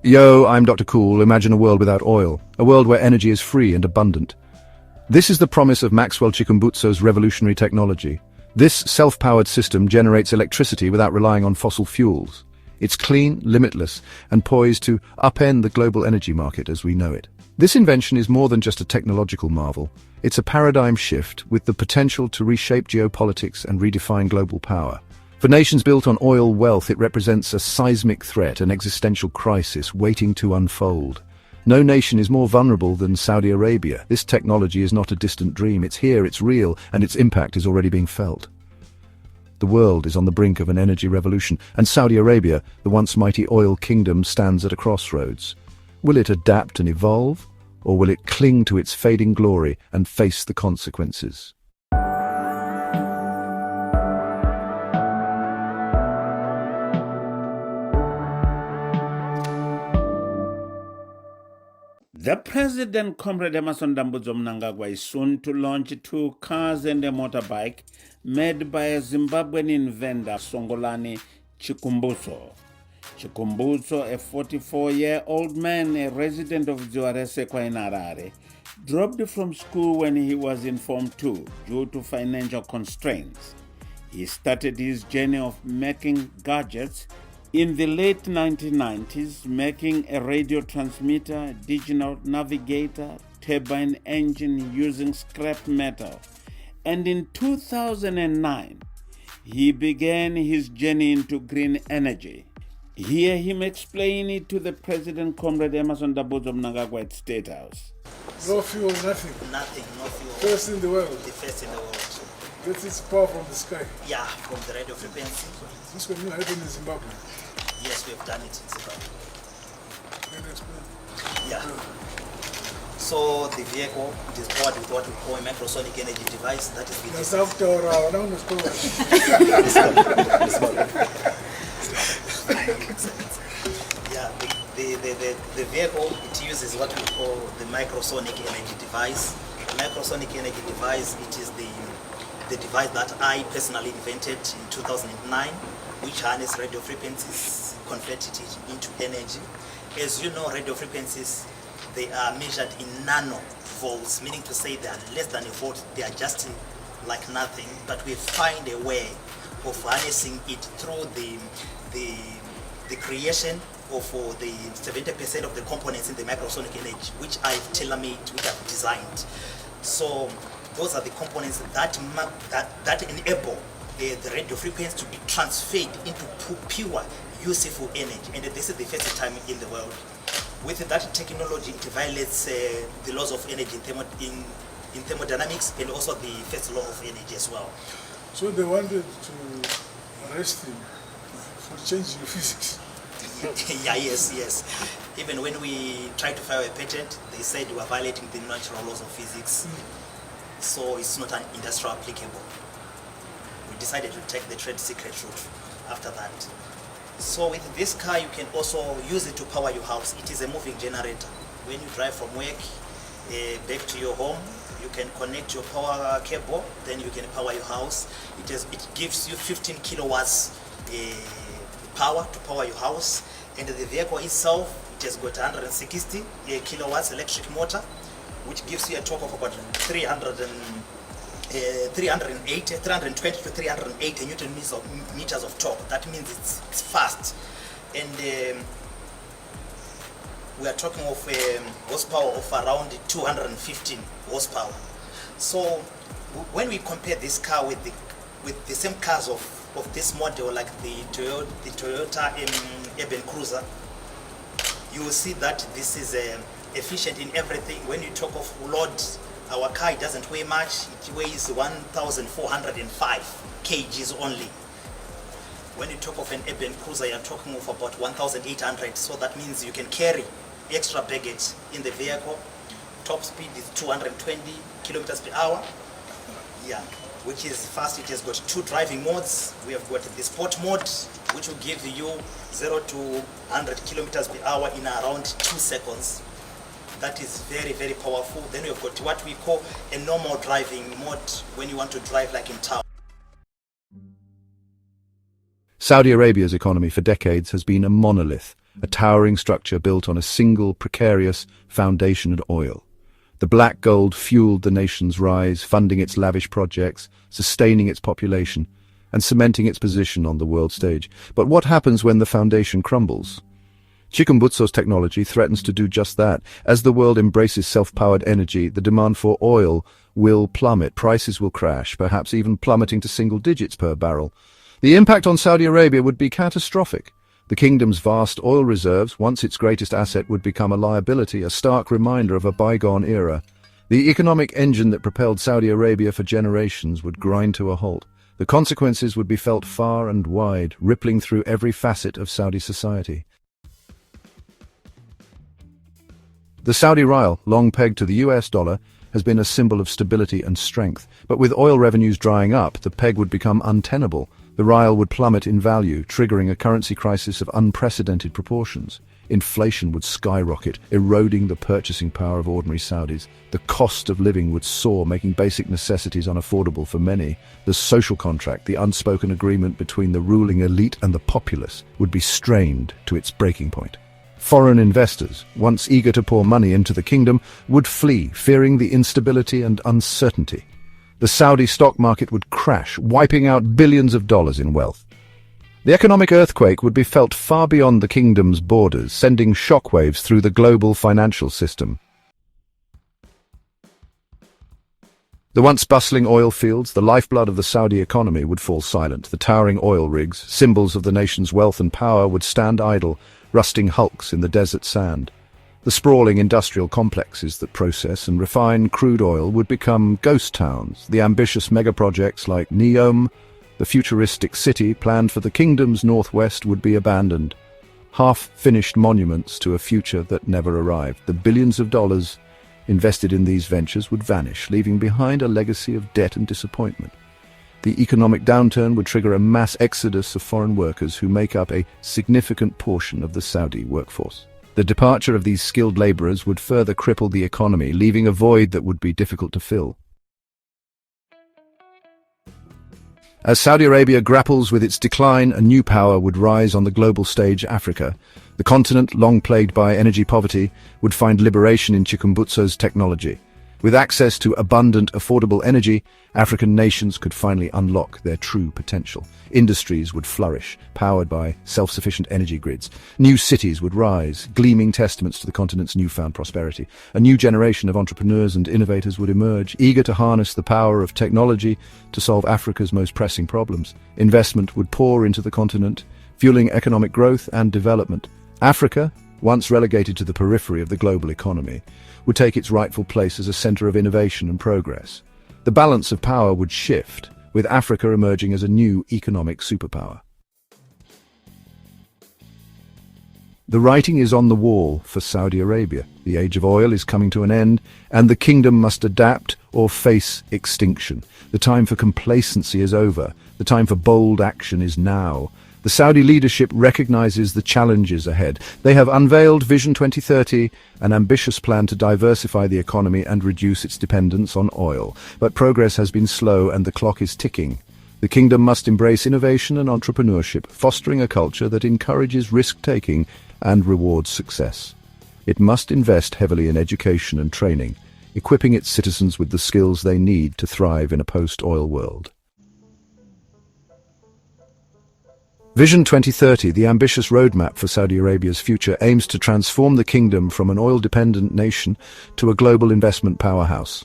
Yo, I'm Dr. Cool. Imagine a world without oil, a world where energy is free and abundant. This is the promise of Maxwell Chikumbutso's revolutionary technology. This self-powered system generates electricity without relying on fossil fuels. It's clean, limitless, and poised to upend the global energy market as we know it. This invention is more than just a technological marvel. It's a paradigm shift with the potential to reshape geopolitics and redefine global power. For nations built on oil wealth, it represents a seismic threat, an existential crisis waiting to unfold. No nation is more vulnerable than Saudi Arabia. This technology is not a distant dream. It's here, it's real, and its impact is already being felt. The world is on the brink of an energy revolution, and Saudi Arabia, the once mighty oil kingdom, stands at a crossroads. Will it adapt and evolve, or will it cling to its fading glory and face the consequences? The President, Comrade Emerson Dambudzo Mnangagwa, is soon to launch 2 cars and a motorbike made by a Zimbabwean inventor, Maxwell Chikumbutso. Chikumbutso, a 44-year-old man, a resident of Dziwaresekwa in Harare, dropped from school when he was in Form 2 due to financial constraints. He started his journey of making gadgets in the late 1990s, making a radio transmitter, digital navigator, turbine engine using scrap metal. And in 2009, he began his journey into green energy. Hear him explain it to the President, Comrade Emerson Dambudzo Mnangagwa at State House. No fuel, nothing. Nothing, no fuel. First in the world. The first in the world. Gets its power from the sky. Yeah, from the radio frequency. This will not happen in Zimbabwe. Yes, we have done it in Zimbabwe. Can you explain? Yeah. So the vehicle is powered with what we call a microsonic energy device. That is the yeah, the vehicle, it uses what we call the microsonic energy device. The microsonic energy device, it is the device that I personally invented in 2009, which harness radio frequencies, converted it into energy. As you know, radio frequencies, they are measured in nanovolts, meaning to say they are less than a volt. They are just like nothing, but we find a way of harnessing it through the creation of the 70% of the components in the microsonic energy, which I've tailor-made, which I've designed. So those are the components that enable the radio frequency to be transferred into pure, useful energy. And this is the first time in the world. With that technology, it violates the laws of energy in thermodynamics and also the first law of energy as well. So they wanted to arrest him for changing physics. Yeah, yes. Even when we tried to file a patent, they said we were violating the natural laws of physics. So it's not an industrial applicable. We decided to take the trade secret route after that. So with this car, you can also use it to power your house. It is a moving generator. When you drive from work back to your home, you can connect your power cable, then you can power your house. It gives you 15 kilowatts power to power your house. And the vehicle itself, it has got 160 kilowatts electric motor, which gives you a torque of about 320 to 380 Newton meters of torque. That means it's fast. And we are talking of horsepower of around 215 horsepower. So when we compare this car with the same cars of this model, like the Toyota urban cruiser, you will see that this is efficient in everything. When you talk of load, our car doesn't weigh much. It weighs 1,405 kgs only. When you talk of an urban cruiser, you're talking of about 1,800. So that means you can carry extra baggage in the vehicle. Top speed is 220 kilometers per hour. Yeah, which is fast. It has got 2 driving modes. We have got the sport mode, which will give you 0 to 100 kilometers per hour in around 2 seconds. That is very, very powerful. Then we've got what we call a normal driving mode when you want to drive like in town. Saudi Arabia's economy for decades has been a monolith, a towering structure built on a single precarious foundation of oil. The black gold fueled the nation's rise, funding its lavish projects, sustaining its population, and cementing its position on the world stage. But what happens when the foundation crumbles? Chikumbutso's technology threatens to do just that. As the world embraces self-powered energy, the demand for oil will plummet, prices will crash, perhaps even plummeting to single digits per barrel. The impact on Saudi Arabia would be catastrophic. The kingdom's vast oil reserves, once its greatest asset, would become a liability, a stark reminder of a bygone era. The economic engine that propelled Saudi Arabia for generations would grind to a halt. The consequences would be felt far and wide, rippling through every facet of Saudi society. The Saudi rial, long pegged to the US dollar, has been a symbol of stability and strength. But with oil revenues drying up, the peg would become untenable. The rial would plummet in value, triggering a currency crisis of unprecedented proportions. Inflation would skyrocket, eroding the purchasing power of ordinary Saudis. The cost of living would soar, making basic necessities unaffordable for many. The social contract, the unspoken agreement between the ruling elite and the populace, would be strained to its breaking point. Foreign investors, once eager to pour money into the kingdom, would flee, fearing the instability and uncertainty. The Saudi stock market would crash, wiping out billions of dollars in wealth. The economic earthquake would be felt far beyond the kingdom's borders, sending shockwaves through the global financial system. The once bustling oil fields, the lifeblood of the Saudi economy, would fall silent. The towering oil rigs, symbols of the nation's wealth and power, would stand idle, rusting hulks in the desert sand. The sprawling industrial complexes that process and refine crude oil would become ghost towns. The ambitious megaprojects like Neom, the futuristic city planned for the kingdom's northwest, would be abandoned. Half-finished monuments to a future that never arrived. The billions of dollars invested in these ventures would vanish, leaving behind a legacy of debt and disappointment. The economic downturn would trigger a mass exodus of foreign workers who make up a significant portion of the Saudi workforce. The departure of these skilled laborers would further cripple the economy, leaving a void that would be difficult to fill. As Saudi Arabia grapples with its decline, a new power would rise on the global stage. Africa, the continent long plagued by energy poverty, would find liberation in Chikumbutso's technology. With access to abundant, affordable energy, African nations could finally unlock their true potential. Industries would flourish, powered by self-sufficient energy grids. New cities would rise, gleaming testaments to the continent's newfound prosperity. A new generation of entrepreneurs and innovators would emerge, eager to harness the power of technology to solve Africa's most pressing problems. Investment would pour into the continent, fueling economic growth and development. Africa, once relegated to the periphery of the global economy, would take its rightful place as a center of innovation and progress. The balance of power would shift, with Africa emerging as a new economic superpower. The writing is on the wall for Saudi Arabia. The age of oil is coming to an end, and the kingdom must adapt or face extinction. The time for complacency is over. The time for bold action is now. The Saudi leadership recognizes the challenges ahead. They have unveiled Vision 2030, an ambitious plan to diversify the economy and reduce its dependence on oil. But progress has been slow and the clock is ticking. The kingdom must embrace innovation and entrepreneurship, fostering a culture that encourages risk-taking and rewards success. It must invest heavily in education and training, equipping its citizens with the skills they need to thrive in a post-oil world. Vision 2030, the ambitious roadmap for Saudi Arabia's future, aims to transform the kingdom from an oil-dependent nation to a global investment powerhouse.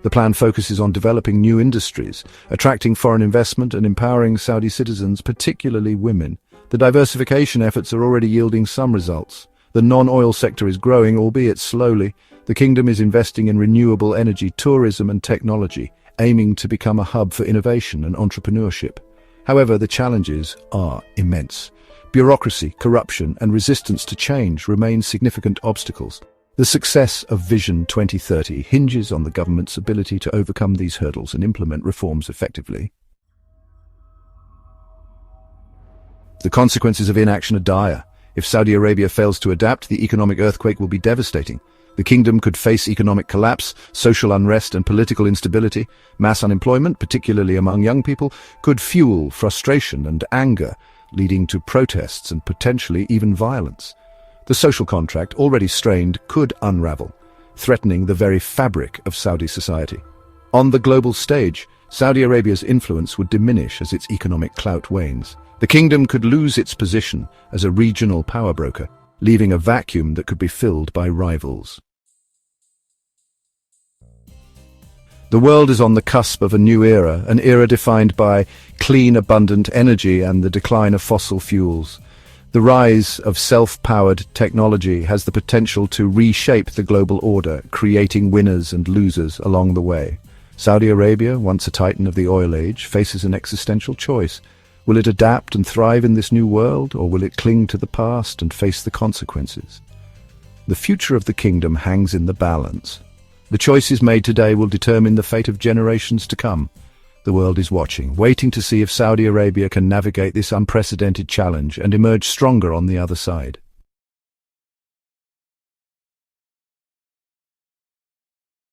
The plan focuses on developing new industries, attracting foreign investment and empowering Saudi citizens, particularly women. The diversification efforts are already yielding some results. The non-oil sector is growing, albeit slowly. The kingdom is investing in renewable energy, tourism and technology, aiming to become a hub for innovation and entrepreneurship. However, the challenges are immense. Bureaucracy, corruption, and resistance to change remain significant obstacles. The success of Vision 2030 hinges on the government's ability to overcome these hurdles and implement reforms effectively. The consequences of inaction are dire. If Saudi Arabia fails to adapt, the economic earthquake will be devastating. The kingdom could face economic collapse, social unrest and political instability. Mass unemployment, particularly among young people, could fuel frustration and anger, leading to protests and potentially even violence. The social contract, already strained, could unravel, threatening the very fabric of Saudi society. On the global stage, Saudi Arabia's influence would diminish as its economic clout wanes. The kingdom could lose its position as a regional power broker, leaving a vacuum that could be filled by rivals. The world is on the cusp of a new era, an era defined by clean, abundant energy and the decline of fossil fuels. The rise of self-powered technology has the potential to reshape the global order, creating winners and losers along the way. Saudi Arabia, once a titan of the oil age, faces an existential choice. Will it adapt and thrive in this new world, or will it cling to the past and face the consequences? The future of the kingdom hangs in the balance. The choices made today will determine the fate of generations to come. The world is watching, waiting to see if Saudi Arabia can navigate this unprecedented challenge and emerge stronger on the other side.